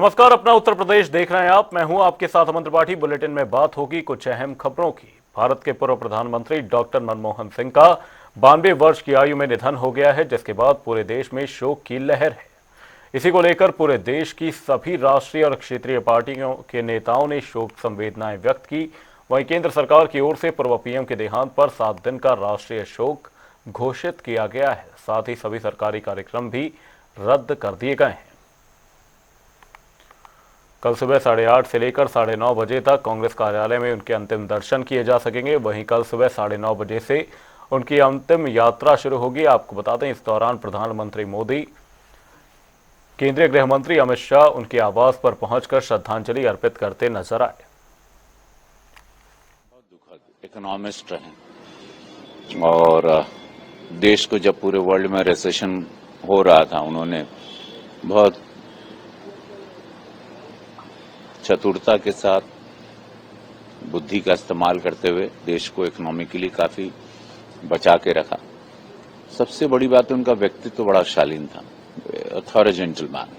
नमस्कार, अपना उत्तर प्रदेश देख रहे हैं आप। मैं हूं आपके साथ अमन त्रिपाठी। बुलेटिन में बात होगी कुछ अहम खबरों की। भारत के पूर्व प्रधानमंत्री डॉक्टर मनमोहन सिंह का 92 वर्ष की आयु में निधन हो गया है, जिसके बाद पूरे देश में शोक की लहर है। इसी को लेकर पूरे देश की सभी राष्ट्रीय और क्षेत्रीय पार्टियों के नेताओं ने शोक संवेदनाएं व्यक्त की। वहीं केंद्र सरकार की ओर से पूर्व पीएम के देहांत पर 7 दिन का राष्ट्रीय शोक घोषित किया गया है। साथ ही सभी सरकारी कार्यक्रम भी रद्द कर दिए गए हैं। कल सुबह 8:30 से लेकर 9:30 बजे तक कांग्रेस कार्यालय में उनके अंतिम दर्शन किए जा सकेंगे। वहीं कल सुबह 9:30 बजे से उनकी अंतिम यात्रा शुरू होगी। आपको बता दें, इस दौरान प्रधानमंत्री मोदी, केंद्रीय गृह मंत्री अमित शाह उनके आवास पर पहुंचकर श्रद्धांजलि अर्पित करते नजर आए। बहुत दुखद इकोनॉमिस्ट रहे और देश को जब पूरे वर्ल्ड में रिसेशन हो रहा था, उन्होंने बहुत चतुरता के साथ बुद्धि का इस्तेमाल करते हुए देश को इकोनॉमिकली काफी बचा के रखा। सबसे बड़ी बात, उनका व्यक्तित्व बड़ा शालीन था, अथॉर जेंटलमैन।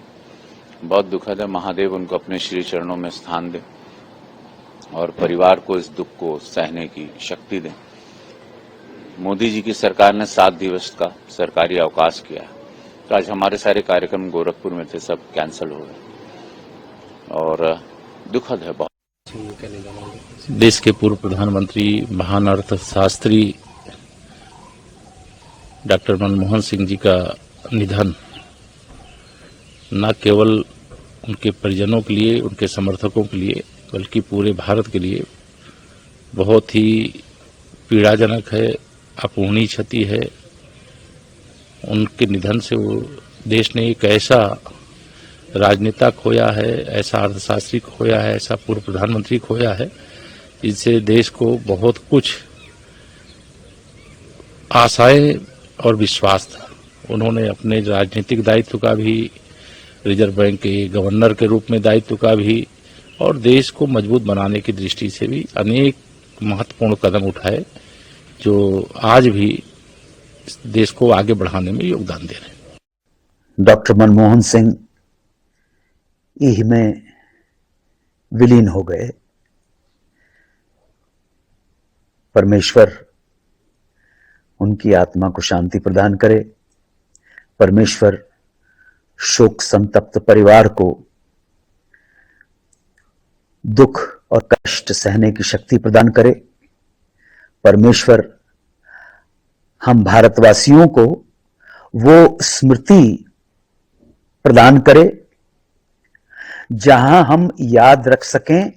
बहुत दुखद है, महादेव उनको अपने श्री चरणों में स्थान दें और परिवार को इस दुख को सहने की शक्ति दें। मोदी जी की सरकार ने 7 दिवस का सरकारी अवकाश किया है, तो आज हमारे सारे कार्यक्रम गोरखपुर में थे, सब कैंसिल हो गए और दुखद है बहुत। देश के पूर्व प्रधानमंत्री, महान अर्थशास्त्री डॉक्टर मनमोहन सिंह जी का निधन न केवल उनके परिजनों के लिए, उनके समर्थकों के लिए, बल्कि पूरे भारत के लिए बहुत ही पीड़ाजनक है, अपूर्णीय क्षति है। उनके निधन से वो देश ने एक ऐसा राजनेता खोया है, ऐसा अर्थशास्त्री खोया है, ऐसा पूर्व प्रधानमंत्री खोया है, जिससे देश को बहुत कुछ आशाएं और विश्वास था। उन्होंने अपने राजनीतिक दायित्व का भी, रिजर्व बैंक के गवर्नर के रूप में दायित्व का भी, और देश को मजबूत बनाने की दृष्टि से भी अनेक महत्वपूर्ण कदम उठाए, जो आज भी देश को आगे बढ़ाने में योगदान दे रहे हैं। डॉक्टर मनमोहन सिंह इह में विलीन हो गए। परमेश्वर उनकी आत्मा को शांति प्रदान करे। परमेश्वर शोक संतप्त परिवार को दुख और कष्ट सहने की शक्ति प्रदान करे। परमेश्वर हम भारतवासियों को वो स्मृति प्रदान करे जहां हम याद रख सकें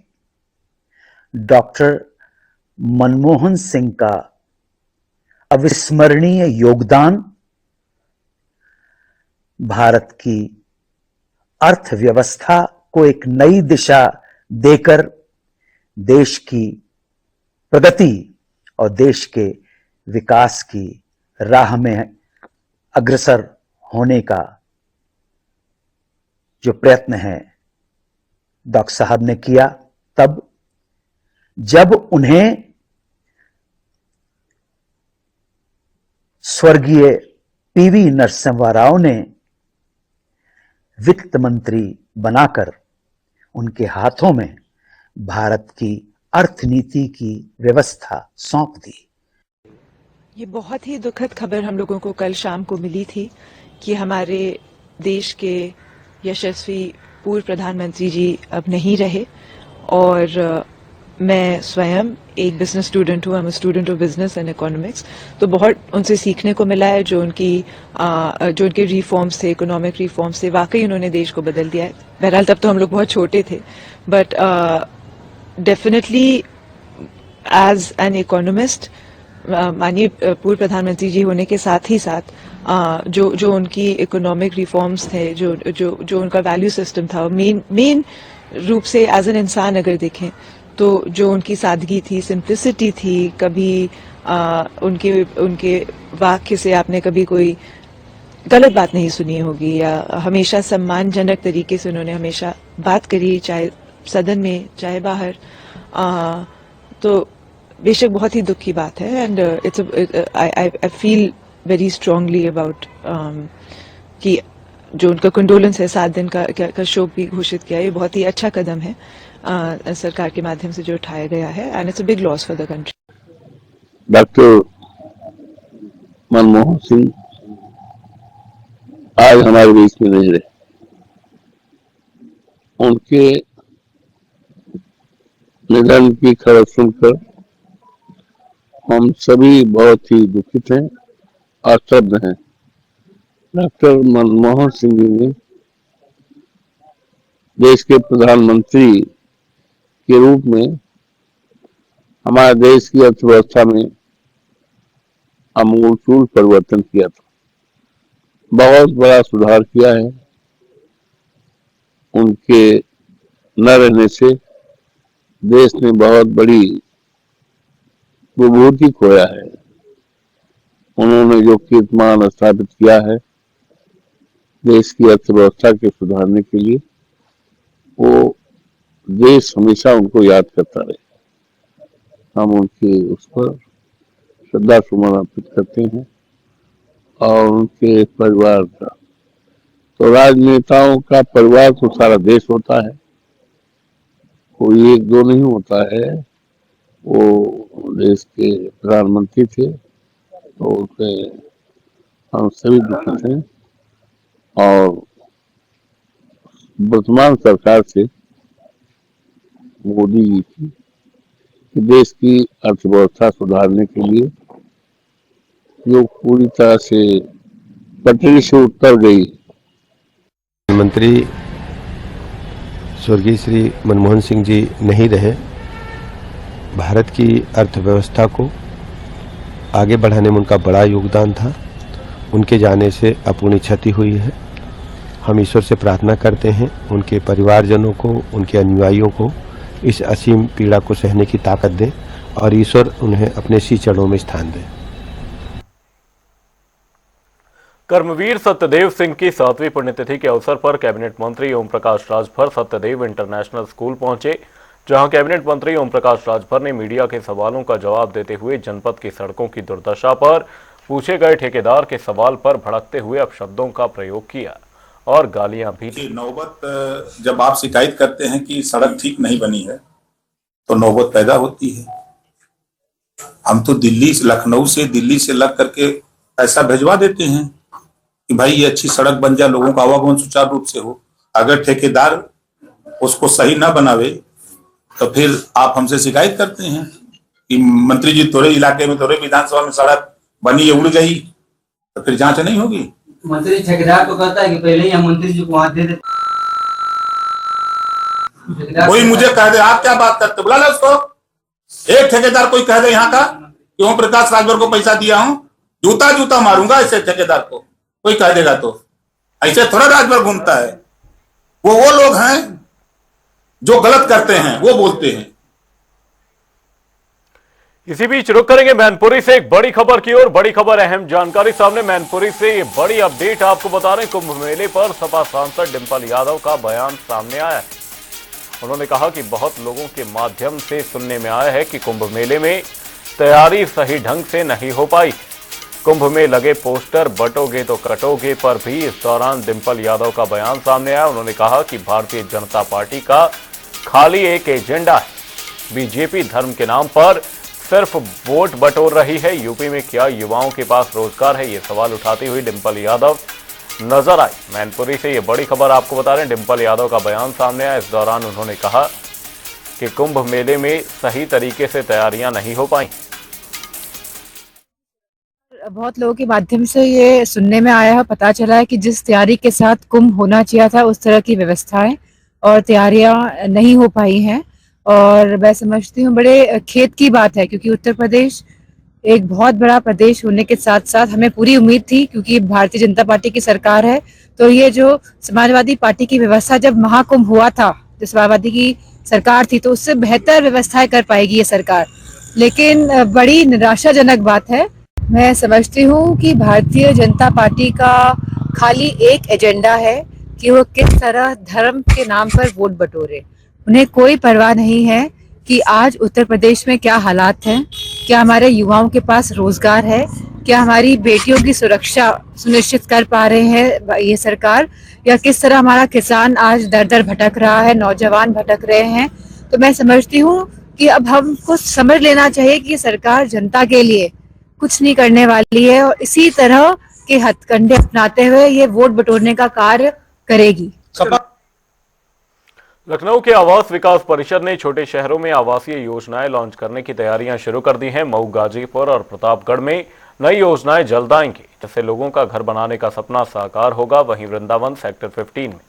डॉक्टर मनमोहन सिंह का अविस्मरणीय योगदान भारत की अर्थव्यवस्था को एक नई दिशा देकर देश की प्रगति और देश के विकास की राह में अग्रसर होने का जो प्रयत्न है डॉक्टर साहब ने किया, तब जब उन्हें स्वर्गीय पीवी नरसिम्हा राव ने वित्त मंत्री बनाकर उनके हाथों में भारत की अर्थनीति की व्यवस्था सौंप दी। ये बहुत ही दुखद खबर हम लोगों को कल शाम को मिली थी कि हमारे देश के यशस्वी पूर्व प्रधानमंत्री जी अब नहीं रहे। और मैं स्वयं एक बिजनेस स्टूडेंट हूँ, I am a student of business and economics, तो बहुत उनसे सीखने को मिला है। जो उनके रिफॉर्म्स थे, इकोनॉमिक रिफॉर्म्स थे, वाकई उन्होंने देश को बदल दिया है। बहरहाल तब तो हम लोग बहुत छोटे थे, but definitely as an economist, माननीय पूर्व प्रधानमंत्री जी होने के साथ ही साथ जो उनकी इकोनॉमिक रिफॉर्म्स थे, जो उनका वैल्यू सिस्टम था, मेन रूप से एज एन इंसान अगर देखें तो जो उनकी सादगी थी, सिंप्लिसिटी थी, कभी उनके वाक्य से आपने कभी कोई गलत बात नहीं सुनी होगी, या हमेशा सम्मानजनक तरीके से उन्होंने हमेशा बात करी, चाहे सदन में चाहे बाहर। तो बेशक बहुत ही दुख की बात है, and I feel very strongly about कि जो उनका कंडोलेंस है 7 दिन का शोक भी घोषित किया, ये बहुत ही अच्छा कदम है सरकार के माध्यम से जो उठाया गया है, and it's a big loss for the country. Doctor Manmohan Singh आज हमारे बीच में नहीं रहे। उनके निधन की खबर सुनकर हम सभी बहुत ही दुखित हैं और स्तब्ध हैं। डॉक्टर मनमोहन सिंह जी ने देश के प्रधानमंत्री के रूप में हमारे देश की अर्थव्यवस्था में आमूलचूल परिवर्तन किया था, बहुत बड़ा सुधार किया है। उनके न रहने से देश ने बहुत बड़ी विभूति खोया है। उन्होंने जो कीर्तिमान स्थापित किया है देश की अर्थव्यवस्था के सुधारने के लिए, वो देश हमेशा उनको याद करता रहे। हम उनके उस पर श्रद्धा सुमन अर्पित करते हैं और उनके परिवार का, तो राजनेताओं का परिवार तो सारा देश होता है, कोई एक दो नहीं होता है। वो देश के प्रधानमंत्री थे, तो उनसे हम सभी दुखित हैं और वर्तमान सरकार से मोदी जी की कि देश की अर्थव्यवस्था सुधारने के लिए जो पूरी तरह से पटरी से उतर गई। मंत्री स्वर्गीय श्री मनमोहन सिंह जी नहीं रहे। भारत की अर्थव्यवस्था को आगे बढ़ाने में उनका बड़ा योगदान था। उनके जाने से अपूर्णीय क्षति हुई है। हम ईश्वर से प्रार्थना करते हैं उनके परिवारजनों को, उनके अनुयायियों को इस असीम पीड़ा को सहने की ताकत दें और ईश्वर उन्हें अपने सी चरणों में स्थान दे। कर्मवीर सत्यदेव सिंह की 7वीं पुण्यतिथि के अवसर पर कैबिनेट मंत्री ओम प्रकाश राजभर सत्यदेव इंटरनेशनल स्कूल पहुंचे, जहां कैबिनेट मंत्री ओम प्रकाश राजभर ने मीडिया के सवालों का जवाब देते हुए जनपद की सड़कों की दुर्दशा पर पूछे गए ठेकेदार के सवाल पर भड़कते हुए अपशब्दों का प्रयोग किया और गालियां भी दी। नौबत जब आप शिकायत करते हैं कि सड़क ठीक नहीं बनी है तो नौबत पैदा होती है। हम तो लखनऊ से दिल्ली से लग करके पैसा भिजवा देते हैं कि भाई ये अच्छी सड़क बन जाए, लोगों का आवागमन सुचारू रूप से हो। अगर ठेकेदार उसको सही ना बनावे तो फिर आप हमसे शिकायत करते हैं कि मंत्री जी तोरे इलाके में, तोरे विधानसभा में सड़क बनी है, उड़ गई, तो फिर जांच नहीं होगी। मंत्री ठेकेदार तो कहता है कि पहले ही हम मंत्री जी को वहां दे देते। कोई मुझे कह दे आप क्या बात करते, बुला ले उसको। एक ठेकेदार कोई कह दे यहाँ का कि ओम प्रकाश राजभर को पैसा दिया हूं, जूता जूता मारूंगा ऐसे ठेकेदार को। कोई कह देगा तो ऐसे थोड़ा राजभर घूमता है। वो लोग हैं जो गलत करते हैं, वो बोलते हैं। इसी बीच रुक करेंगे मैनपुरी से एक बड़ी खबर की ओर। बड़ी खबर, अहम जानकारी सामने मैनपुरी से। ये बड़ी अपडेट आपको बता रहे हैं, कुंभ मेले पर सपा सांसद डिंपल यादव का बयान सामने आया है। उन्होंने कहा कि बहुत लोगों के माध्यम से सुनने में आया है कि कुंभ मेले में तैयारी सही ढंग से नहीं हो पाई। कुंभ में लगे पोस्टर बटोगे तो कटोगे पर भी इस दौरान डिंपल यादव का बयान सामने आया। उन्होंने कहा कि भारतीय जनता पार्टी का खाली एक एजेंडा है, बीजेपी धर्म के नाम पर सिर्फ वोट बटोर रही है। यूपी में क्या युवाओं के पास रोजगार है, ये सवाल उठाती हुई डिंपल यादव नजर आई। मैनपुरी से ये बड़ी खबर आपको बता रहे हैं, डिंपल यादव का बयान सामने आया। इस दौरान उन्होंने कहा कि कुंभ मेले में सही तरीके से तैयारियां नहीं हो पाई। बहुत लोगों के माध्यम से ये सुनने में आया है, पता चला है कि जिस तैयारी के साथ कुंभ होना चाहिए था उस तरह की व्यवस्थाएं और तैयारियां नहीं हो पाई हैं। और मैं समझती हूँ बड़े खेद की बात है, क्योंकि उत्तर प्रदेश एक बहुत बड़ा प्रदेश होने के साथ साथ हमें पूरी उम्मीद थी, क्योंकि भारतीय जनता पार्टी की सरकार है, तो ये जो समाजवादी पार्टी की व्यवस्था जब महाकुंभ हुआ था, जो समाजवादी की सरकार थी, तो उससे बेहतर व्यवस्थाएं कर पाएगी ये सरकार। लेकिन बड़ी निराशाजनक बात है। मैं समझती हूँ कि भारतीय जनता पार्टी का खाली एक एजेंडा है कि वो किस तरह धर्म के नाम पर वोट बटोरे। उन्हें कोई परवाह नहीं है कि आज उत्तर प्रदेश में क्या हालात हैं, क्या हमारे युवाओं के पास रोजगार है, क्या हमारी बेटियों की सुरक्षा सुनिश्चित कर पा रहे हैं ये सरकार, या किस तरह हमारा किसान आज दर दर भटक रहा है, नौजवान भटक रहे हैं। तो मैं समझती हूँ कि अब हमको समझ लेना चाहिए कि सरकार जनता के लिए कुछ नहीं करने वाली है और इसी तरह के हथकंडे अपनाते हुए ये वोट बटोरने का कार्य करेगी। लखनऊ के आवास विकास परिषद ने छोटे शहरों में आवासीय योजनाएं लॉन्च करने की तैयारियां शुरू कर दी हैं। मऊ, गाजीपुर और प्रतापगढ़ में नई योजनाएं जल्द आएंगी, जिससे लोगों का घर बनाने का सपना साकार होगा। वहीं वृंदावन सेक्टर 15 में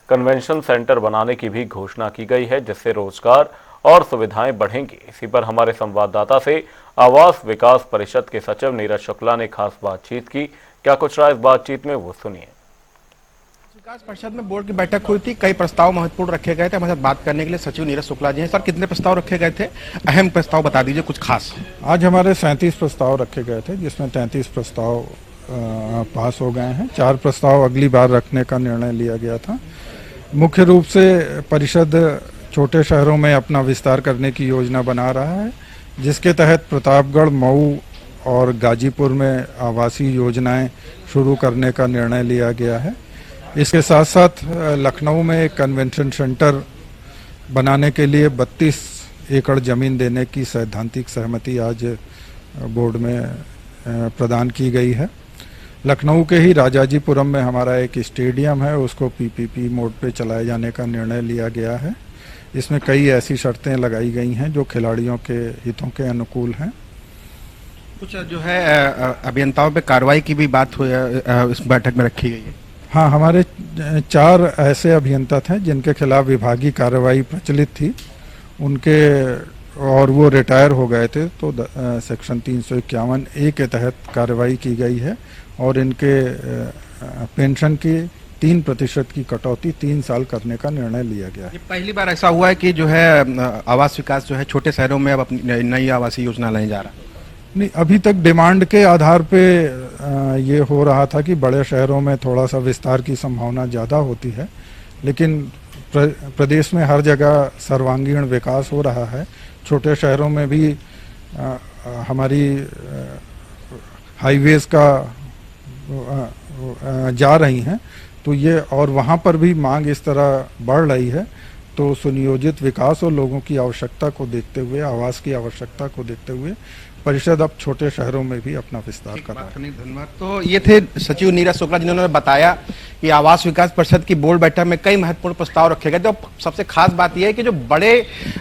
कन्वेंशन सेंटर बनाने की भी घोषणा की गई है, जिससे रोजगार और सुविधाएं बढ़ेंगी। इसी पर हमारे संवाददाता से आवास विकास परिषद के सचिव नीरज शुक्ला ने खास बातचीत की। क्या कुछ रहा इस बातचीत में, वो सुनिए। विकास परिषद में बोर्ड की बैठक हुई थी, कई प्रस्ताव महत्वपूर्ण रखे गए थे। हमारे साथ बात करने के लिए सचिव नीरज शुक्ला जी हैं। सर, कितने प्रस्ताव रखे गए थे? अहम प्रस्ताव बता दीजिए कुछ खास। आज हमारे 37 प्रस्ताव रखे गए थे, जिसमें 33 प्रस्ताव पास हो गए हैं। 4 प्रस्ताव अगली बार रखने का निर्णय लिया गया था। मुख्य रूप से परिषद छोटे शहरों में अपना विस्तार करने की योजना बना रहा है, जिसके तहत प्रतापगढ़, मऊ और गाजीपुर में आवासीय योजनाएं शुरू करने का निर्णय लिया गया है। इसके साथ साथ लखनऊ में एक कन्वेंशन सेंटर बनाने के लिए 32 एकड़ जमीन देने की सैद्धांतिक सहमति आज बोर्ड में प्रदान की गई है। लखनऊ के ही राजाजीपुरम में हमारा एक स्टेडियम है, उसको पीपीपी मोड पे चलाए जाने का निर्णय लिया गया है। इसमें कई ऐसी शर्तें लगाई गई हैं जो खिलाड़ियों के हितों के अनुकूल हैं। कुछ जो है अभियंताओं पे कार्रवाई की भी बात हुई, इस बैठक में रखी गई है। हाँ, हमारे 4 ऐसे अभियंता थे जिनके खिलाफ विभागीय कार्रवाई प्रचलित थी, उनके और वो रिटायर हो गए थे, तो सेक्शन 351A के तहत कार्रवाई की गई है और इनके पेंशन की 3% की कटौती 3 साल करने का निर्णय लिया गया है। ये पहली बार ऐसा हुआ है कि जो है आवास विकास जो है छोटे शहरों में अब अपनी नई आवासीय योजना लाने जा रहा है। नहीं, अभी तक डिमांड के आधार पे ये हो रहा था कि बड़े शहरों में थोड़ा सा विस्तार की संभावना ज़्यादा होती है, लेकिन प्रदेश में हर जगह सर्वांगीण विकास हो रहा है। छोटे शहरों में भी हमारी हाईवेज का जा रही हैं, तो ये और वहाँ पर भी मांग इस तरह बढ़ रही है, तो सुनियोजित विकास और लोगों की आवश्यकता को देखते हुए, आवास की आवश्यकता को देखते हुए परिषद अब छोटे शहरों में भी अपना विस्तार कर रहा है। धन्यवाद। तो ये थे सचिव नीरज शुक्ला, जिन्होंने बताया कि आवास विकास परिषद की बोर्ड बैठक में कई महत्वपूर्ण प्रस्ताव रखे गए थे। और सबसे खास बात यह है कि जो बड़े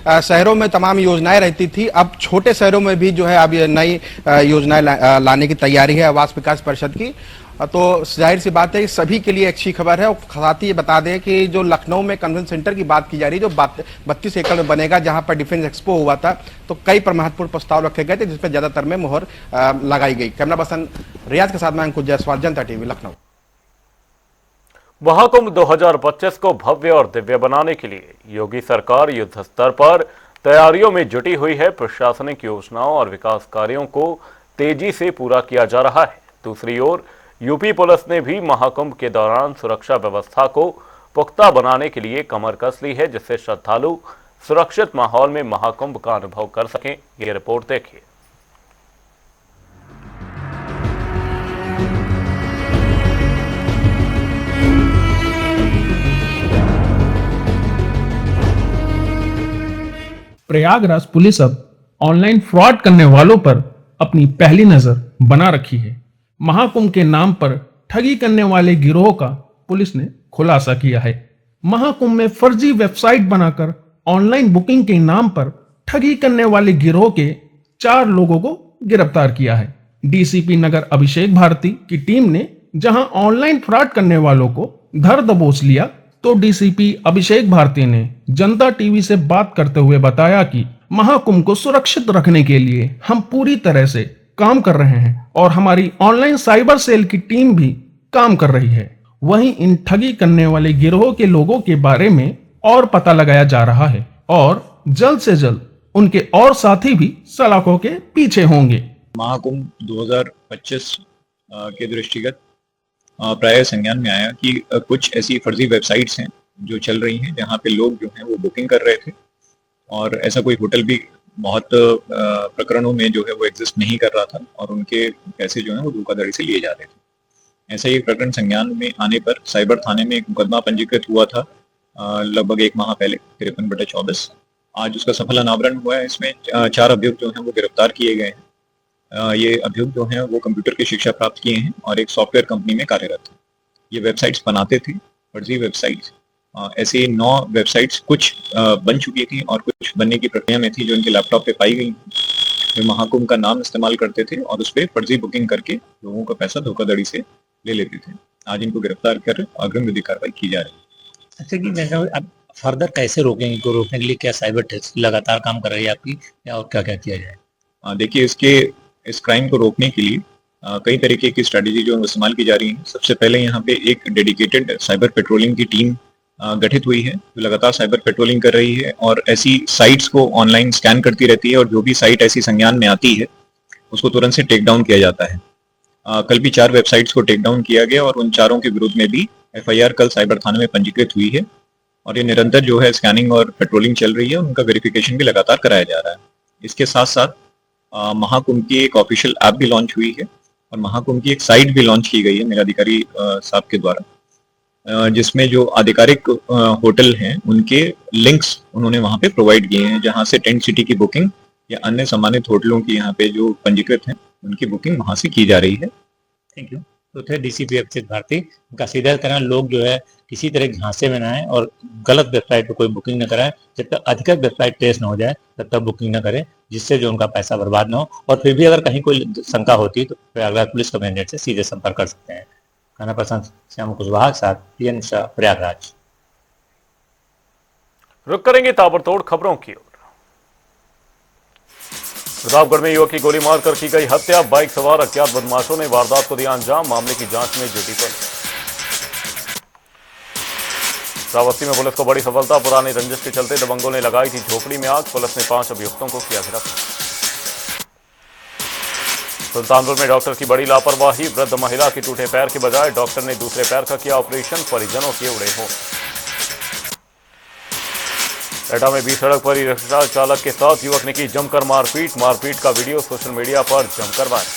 शहरों में तमाम योजनाएं रहती थी, अब छोटे शहरों में भी जो है अब ये नई योजनाएं लाने की तैयारी है आवास विकास परिषद की। तो जाहिर सी बात है कि सभी के लिए अच्छी खबर है। और साथ ही ये बता दें कि जो लखनऊ में कन्वेंशन सेंटर की बात की जा रही है, जो 32 एकड़ में बनेगा, जहां पर डिफेंस एक्सपो हुआ था, तो कई महत्वपूर्ण प्रस्ताव रखे गए थे, जिसपे ज्यादातर में मुहर लगाई गई। कैमरा पर्सन रियाज के साथ मैं अंकुश जायसवाल, जनता टीवी, लखनऊ। महाकुंभ 2025 को भव्य और दिव्य बनाने के लिए योगी सरकार युद्ध स्तर पर तैयारियों में जुटी हुई है। प्रशासनिक योजनाओं और विकास कार्यों को तेजी से पूरा किया जा रहा है। दूसरी ओर यूपी पुलिस ने भी महाकुंभ के दौरान सुरक्षा व्यवस्था को पुख्ता बनाने के लिए कमर कस ली है, जिससे श्रद्धालु सुरक्षित माहौल में महाकुंभ का अनुभव कर सकें। ये रिपोर्ट देखिए। प्रयागराज पुलिस अब ऑनलाइन फ्रॉड करने वालों पर अपनी पहली नजर बना रखी है। महाकुंभ के नाम पर ठगी करने वाले गिरोह का पुलिस ने खुलासा किया है। महाकुंभ में फर्जी वेबसाइट बनाकर ऑनलाइन बुकिंग के नाम पर ठगी करने वाले गिरोह के 4 लोगों को गिरफ्तार किया है। डीसीपी नगर अभिषेक भारती की टीम ने जहां ऑनलाइन फ्रॉड करने वालों को धर दबोच लिया, तो डीसीपी अभिषेक भारती ने जनता टीवी से बात करते हुए बताया कि महाकुंभ को सुरक्षित रखने के लिए हम पूरी तरह से काम कर रहे हैं और हमारी ऑनलाइन साइबर सेल की टीम भी काम कर रही है। वहीं इन ठगी करने वाले गिरोह के लोगों के बारे में और पता लगाया जा रहा है और जल्द से जल्द उनके और साथी भी सलाखों के पीछे होंगे। महाकुंभ 2025 के दृष्टिगत प्राय संज्ञान में आया कि कुछ ऐसी फर्जी वेबसाइट्स हैं जो चल रही हैं, जहां पे लोग जो हैं वो बुकिंग कर रहे थे और ऐसा कोई होटल भी बहुत प्रकरणों में जो है वो एग्जिस्ट नहीं कर रहा था और उनके पैसे जो है वो धोखाधड़ी से लिए जा रहे थे। ऐसा ही एक प्रकरण संज्ञान में आने पर साइबर थाने में एक मुकदमा पंजीकृत हुआ था लगभग 1 माह पहले 53/24। आज उसका सफल अनावरण हुआ है। इसमें 4 अभियुक्त जो हैं वो गिरफ्तार किए गए हैं। ये अभियुक्त जो हैं वो कंप्यूटर की शिक्षा प्राप्त किए हैं और एक सॉफ्टवेयर कंपनी में कार्यरत हैं। ये वेबसाइट्स बनाते थे, फर्जी वेबसाइट्स। ऐसे 9 वेबसाइट्स कुछ बन चुकी थी और कुछ बनने की प्रक्रिया में थी जो इनके लैपटॉप पे पाई गई। वे महाकुंभ का नाम इस्तेमाल करते थे और उस पर फर्जी बुकिंग करके लोगों का पैसा धोखाधड़ी से ले लेते थे। आज इनको गिरफ्तार कर अग्रिम विधि कार्रवाई की जा रही है। अच्छा कि अब फर्दर कैसे रोकेंगे? इनको रोकने के लिए क्या साइबर टेस्ट लगातार काम कर रही है आपकी, या और क्या क्या किया जाए? देखिए, इस क्राइम को रोकने के लिए कई तरीके की स्ट्रेटेजी जो इस्तेमाल की जा रही है। सबसे पहले यहाँ पे एक डेडिकेटेड साइबर पेट्रोलिंग की टीम गठित हुई है जो लगातार साइबर पेट्रोलिंग कर रही है और ऐसी साइट्स को ऑनलाइन स्कैन करती रहती है और जो भी साइट ऐसी संज्ञान में आती है उसको तुरंत से टेक डाउन किया जाता है। कल भी 4 वेबसाइट्स को टेक डाउन किया गया और उन चारों के विरुद्ध में भी FIR कल साइबर थाने में पंजीकृत हुई है और ये निरंतर जो है स्कैनिंग और पेट्रोलिंग चल रही है। उनका वेरिफिकेशन भी लगातार कराया जा रहा है। इसके साथ साथ महाकुंभ की एक ऑफिशियल ऐप भी लॉन्च हुई है और महाकुंभ की एक साइट भी लॉन्च की गई है मेलाधिकारी साहब के द्वारा, जिसमें जो आधिकारिक होटल हैं उनके लिंक्स उन्होंने वहां पे प्रोवाइड किए हैं, जहां से टेंट सिटी की बुकिंग या अन्य सम्मानित होटलों की यहाँ पे जो पंजीकृत हैं उनकी बुकिंग वहां से की जा रही है। Thank you. तो थे DCP अभिषेक भारती। उनका सीधा करना, लोग जो है किसी तरह झांसे में ना आए और गलत वेबसाइट पर कोई बुकिंग न कराए। जब तक अधिकृत वेबसाइट टेस्ट न हो जाए तब तक बुकिंग न करें, जिससे जो उनका पैसा बर्बाद ना हो। और फिर भी अगर कहीं कोई शंका होती है तो प्रयागराज पुलिस कमिश्नरेट से सीधे संपर्क कर सकते हैं। खाना पर्सन श्याम कुशवाहा के साथ PN शाह, प्रयागराज। रुक करेंगे ताबड़तोड़ खबरों की ओर। प्रतापगढ़ में युवक की गोली मारकर की गई हत्या। बाइक सवार अज्ञात बदमाशों ने वारदात को दिया अंजाम। मामले की जांच में जुटी पुलिस। श्रावस्ती में पुलिस को बड़ी सफलता। पुरानी रंजिश के चलते दबंगों ने लगाई थी झोपड़ी में आग। पुलिस ने 5 अभियुक्तों को किया गिरफ्तार। सुल्तानपुर में डॉक्टर की बड़ी लापरवाही। वृद्ध महिला के टूटे पैर के बजाय डॉक्टर ने दूसरे पैर का किया ऑपरेशन। परिजनों के उड़े हों। एटा में बीच सड़क पर ही रिक्शा चालक के साथ युवक ने की जमकर मारपीट। मारपीट का वीडियो सोशल मीडिया पर जमकर वायरल।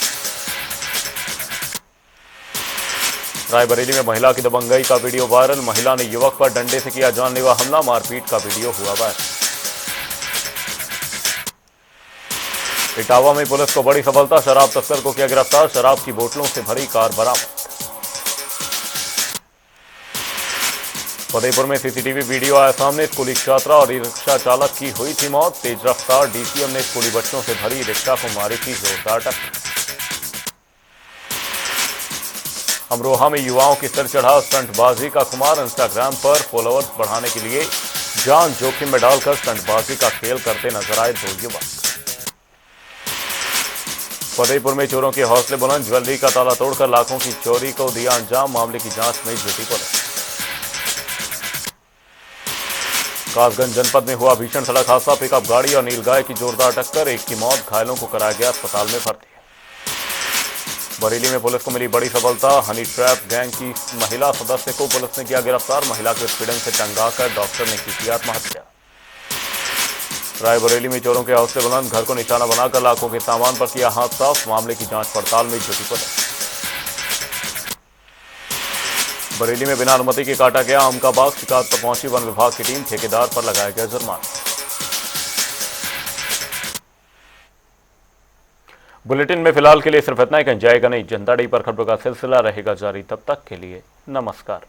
रायबरेली में महिला की दबंगई का वीडियो वायरल। महिला ने युवक पर डंडे से किया जानलेवा हमला। मारपीट का वीडियो हुआ वायरल। इटावा में पुलिस को बड़ी सफलता। शराब तस्कर को किया गिरफ्तार। शराब की बोतलों से भरी कार बरामद। फतेहपुर में CCTV वीडियो आया सामने। स्कूली छात्रा और रिक्शा चालक की हुई थी मौत। तेज रफ्तार DCM ने स्कूली बच्चों से भरी रिक्शा को मारी थी जोरदार टक्कर। अमरोहा में युवाओं की सिर चढ़ा स्टंटबाजी का खुमार। इंस्टाग्राम पर फॉलोअर्स बढ़ाने के लिए जान जोखिम में डालकर स्टंटबाजी का खेल करते नजर आए 2 युवक। फतेहपुर में चोरों के हौसले बुलंद। ज्वेलरी का ताला तोड़कर लाखों की चोरी को दिया अंजाम। मामले की जांच में जुटी पुलिस। कासगंज जनपद में हुआ भीषण सड़क हादसा। पिकअप गाड़ी और नीलगाय की जोरदार टक्कर। एक की मौत, घायलों को कराया गया अस्पताल में भर्ती। बरेली में पुलिस को मिली बड़ी सफलता। हनी ट्रैप गैंग की महिला सदस्य को पुलिस ने किया गिरफ्तार। महिला के उत्पीड़न से टंगाकर डॉक्टर ने की आत्महत्या। रायबरेली में चोरों के हौसले बुलंद। घर को निशाना बनाकर लाखों के सामान पर किया हाथ साफ। मामले की जांच पड़ताल में जुटी पुलिस। बरेली में बिना अनुमति के काटा गया आम का बाग। शिकायत पर पहुंची वन विभाग की टीम। ठेकेदार पर लगाया गया जुर्माना। बुलेटिन में फिलहाल के लिए सिर्फ इतना ही। कहीं जाएगा नहीं। जनता डी पर खबरों का सिलसिला रहेगा जारी। तब तक के लिए नमस्कार।